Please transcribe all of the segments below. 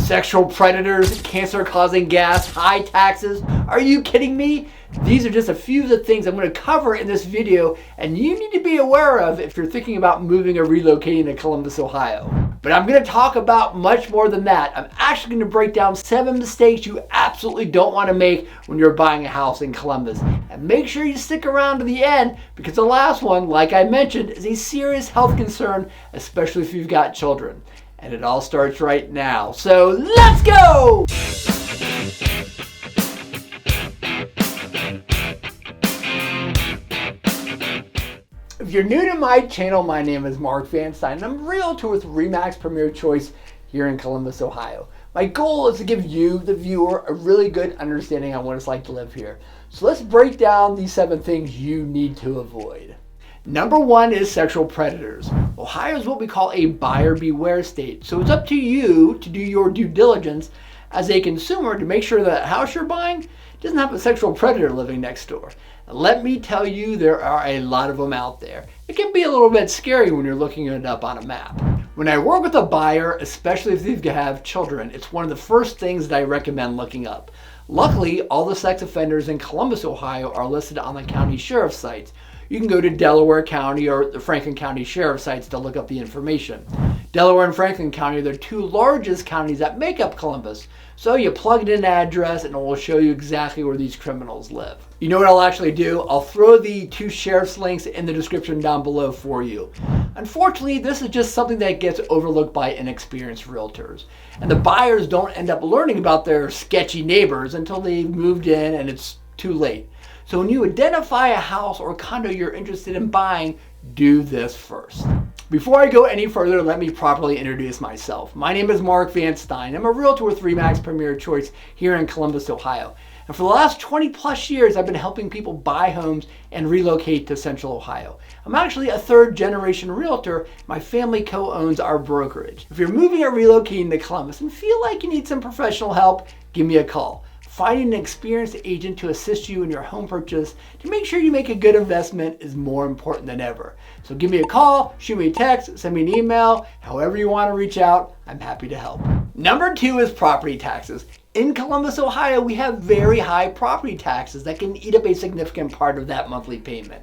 Sexual predators, cancer-causing gas, high taxes. Are you kidding me? These are just a few of the things I'm going to cover in this video, and you need to be aware of if you're thinking about moving or relocating to Columbus, Ohio. But I'm going to talk about much more than that. I'm actually going to break down 7 mistakes you absolutely don't want to make when you're buying a house in Columbus. And make sure you stick around to the end, because the last one, like I mentioned, is a serious health concern, especially if you've got children. And it all starts right now. So let's go! If you're new to my channel, my name is Mark Van Stein, and I'm a realtor with RE/MAX Premier Choice here in Columbus, Ohio. My goal is to give you, the viewer, a really good understanding on what it's like to live here. So let's break down these 7 things you need to avoid. Number 1 is sexual predators. Ohio is what we call a buyer beware state, so it's up to you to do your due diligence as a consumer to make sure that the house you're buying doesn't have a sexual predator living next door. And let me tell you, there are a lot of them out there. It can be a little bit scary when you're looking it up on a map. When I work with a buyer, especially if they have children, it's one of the first things that I recommend looking up. Luckily, all the sex offenders in Columbus, Ohio are listed on the county sheriff's sites. You can go to Delaware County or the Franklin County Sheriff's sites to look up the information. Delaware and Franklin County are the 2 largest counties that make up Columbus. So you plug in an address and it will show you exactly where these criminals live. You know what I'll actually do? I'll throw the 2 sheriff's links in the description down below for you. Unfortunately, this is just something that gets overlooked by inexperienced realtors. And the buyers don't end up learning about their sketchy neighbors until they've moved in and it's too late. So when you identify a house or condo you're interested in buying, do this first. Before I go any further, let me properly introduce myself. My name is Mark Van Stein. I'm a realtor with RE/MAX Premier Choice here in Columbus, Ohio. And for the last 20 plus years, I've been helping people buy homes and relocate to Central Ohio. I'm actually a 3rd generation realtor. My family co-owns our brokerage. If you're moving or relocating to Columbus and feel like you need some professional help, give me a call. Finding an experienced agent to assist you in your home purchase to make sure you make a good investment is more important than ever. So give me a call, shoot me a text, send me an email, however you want to reach out, I'm happy to help. Number 2 is property taxes. In Columbus, Ohio, we have very high property taxes that can eat up a significant part of that monthly payment.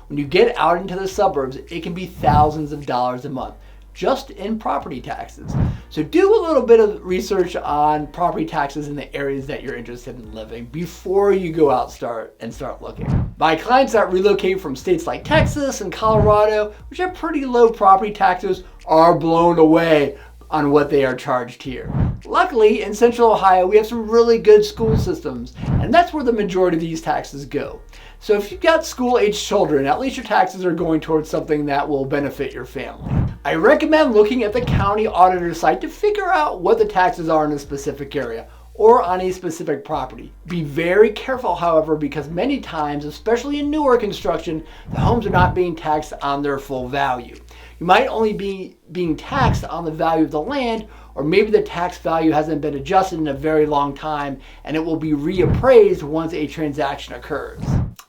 When you get out into the suburbs, it can be thousands of dollars a month just in property taxes. So do a little bit of research on property taxes in the areas that you're interested in living before you go out start looking. My clients that relocate from states like Texas and Colorado, which have pretty low property taxes, are blown away on what they are charged here. Luckily, in Central Ohio, we have some really good school systems, and that's where the majority of these taxes go. So if you've got school-aged children, at least your taxes are going towards something that will benefit your family. I recommend looking at the county auditor site to figure out what the taxes are in a specific area or on a specific property. Be very careful, however, because many times, especially in newer construction, the homes are not being taxed on their full value. You might only be being taxed on the value of the land, or maybe the tax value hasn't been adjusted in a very long time and it will be reappraised once a transaction occurs.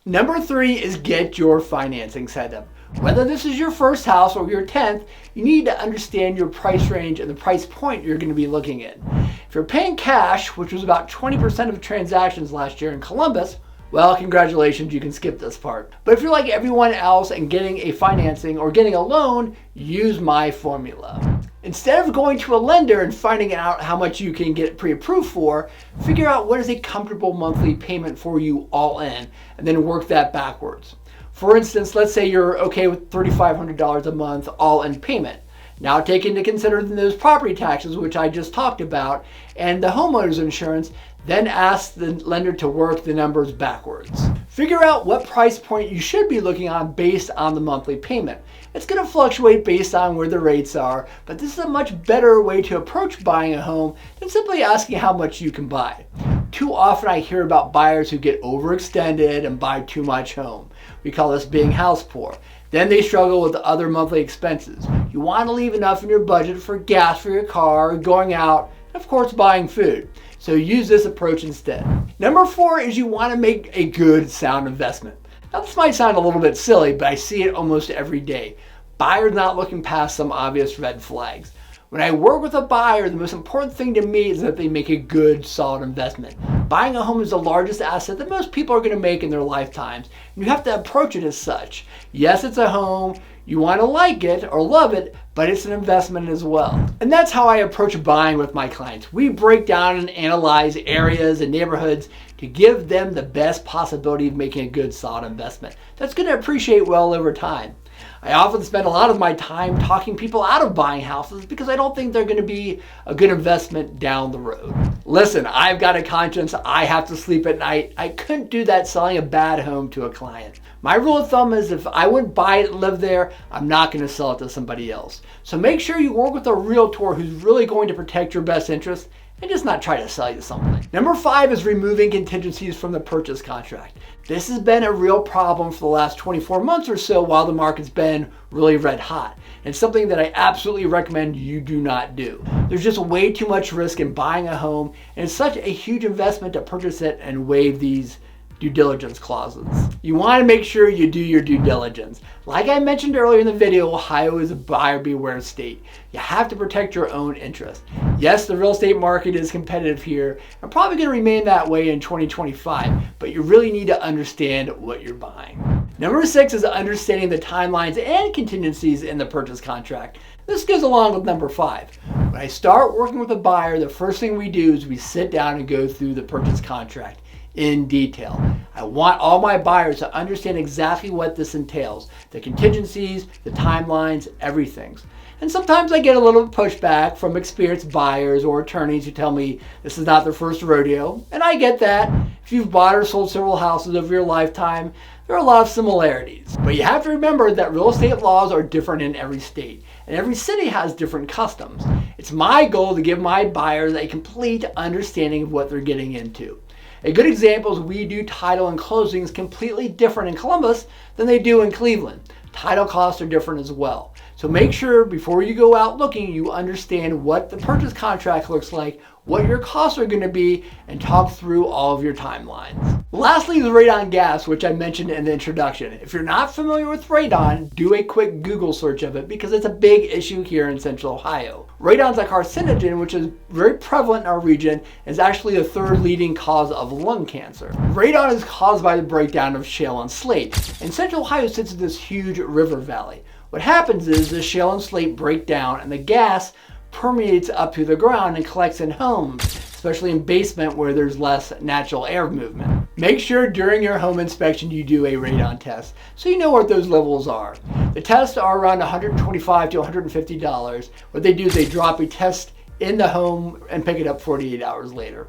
Number 3 is get your financing set up. Whether this is your first house or your 10th, you need to understand your price range and the price point you're going to be looking at. If you're paying cash, which was about 20% of transactions last year in Columbus, well, congratulations, you can skip this part. But if you're like everyone else and getting a financing or getting a loan, use my formula. Instead of going to a lender and finding out how much you can get pre-approved for, figure out what is a comfortable monthly payment for you all in, and then work that backwards. For instance, let's say you're okay with $3,500 a month all in payment. Now take into consideration those property taxes, which I just talked about, and the homeowner's insurance, then ask the lender to work the numbers backwards. Figure out what price point you should be looking on based on the monthly payment. It's going to fluctuate based on where the rates are, but this is a much better way to approach buying a home than simply asking how much you can buy. Too often I hear about buyers who get overextended and buy too much home. We call this being house poor. Then they struggle with the other monthly expenses. You want to leave enough in your budget for gas for your car, going out, and of course buying food. So use this approach instead. Number 4 is you want to make a good, sound investment. Now this might sound a little bit silly, but I see it almost every day. Buyers not looking past some obvious red flags. When I work with a buyer, the most important thing to me is that they make a good, solid investment. Buying a home is the largest asset that most people are going to make in their lifetimes, and you have to approach it as such. Yes, it's a home. You want to like it or love it, but it's an investment as well. And that's how I approach buying with my clients. We break down and analyze areas and neighborhoods to give them the best possibility of making a good, solid investment that's going to appreciate well over time. I often spend a lot of my time talking people out of buying houses because I don't think they're going to be a good investment down the road. Listen, I've got a conscience. I have to sleep at night. I couldn't do that selling a bad home to a client. My rule of thumb is if I wouldn't buy it and live there, I'm not going to sell it to somebody else. So make sure you work with a realtor who's really going to protect your best interest and just not try to sell you something. Number 5 is removing contingencies from the purchase contract. This has been a real problem for the last 24 months or so while the market's been really red hot. It's something that I absolutely recommend you do not do. There's just way too much risk in buying a home, and it's such a huge investment to purchase it and waive these due diligence clauses. You want to make sure you do your due diligence. Like I mentioned earlier in the video, Ohio is a buyer beware state. You have to protect your own interest. Yes, the real estate market is competitive here and probably going to remain that way in 2025, but you really need to understand what you're buying. Number 6 is understanding the timelines and contingencies in the purchase contract. This goes along with number 5. When I start working with a buyer, the first thing we do is we sit down and go through the purchase contract in detail. I want all my buyers to understand exactly what this entails, the contingencies, the timelines, everything. And sometimes I get a little pushback from experienced buyers or attorneys who tell me this is not their first rodeo, and I get that. If you've bought or sold several houses over your lifetime, there are a lot of similarities. But you have to remember that real estate laws are different in every state, and every city has different customs. It's my goal to give my buyers a complete understanding of what they're getting into. A good example is we do title and closings completely different in Columbus than they do in Cleveland. Title costs are different as well. So make sure before you go out looking, you understand what the purchase contract looks like, what your costs are going to be, and talk through all of your timelines. Lastly is Radon Gas, which I mentioned in the introduction. If you're not familiar with radon, do a quick Google search of it because it's a big issue here in Central Ohio. Radon's a carcinogen, which is very prevalent in our region, and is actually the 3rd leading cause of lung cancer. Radon is caused by the breakdown of shale and slate, and Central Ohio sits in this huge river valley. What happens is the shale and slate break down and the gas permeates up through the ground and collects in homes, especially in basement where there's less natural air movement. Make sure during your home inspection you do a radon test so you know what those levels are. The tests are around $125 to $150. What they do is they drop a test in the home and pick it up 48 hours later.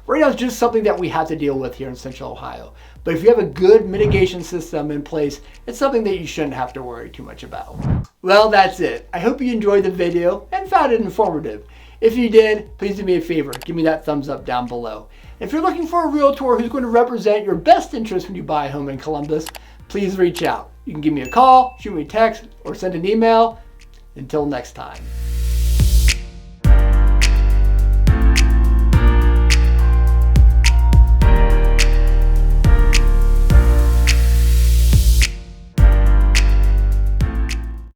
Radon is just something that we have to deal with here in Central Ohio. But if you have a good mitigation system in place, it's something that you shouldn't have to worry too much about. Well, that's it. I hope you enjoyed the video and found it informative. If you did, please do me a favor. Give me that thumbs up down below. If you're looking for a realtor who's going to represent your best interest when you buy a home in Columbus, please reach out. You can give me a call, shoot me a text, or send an email. Until next time.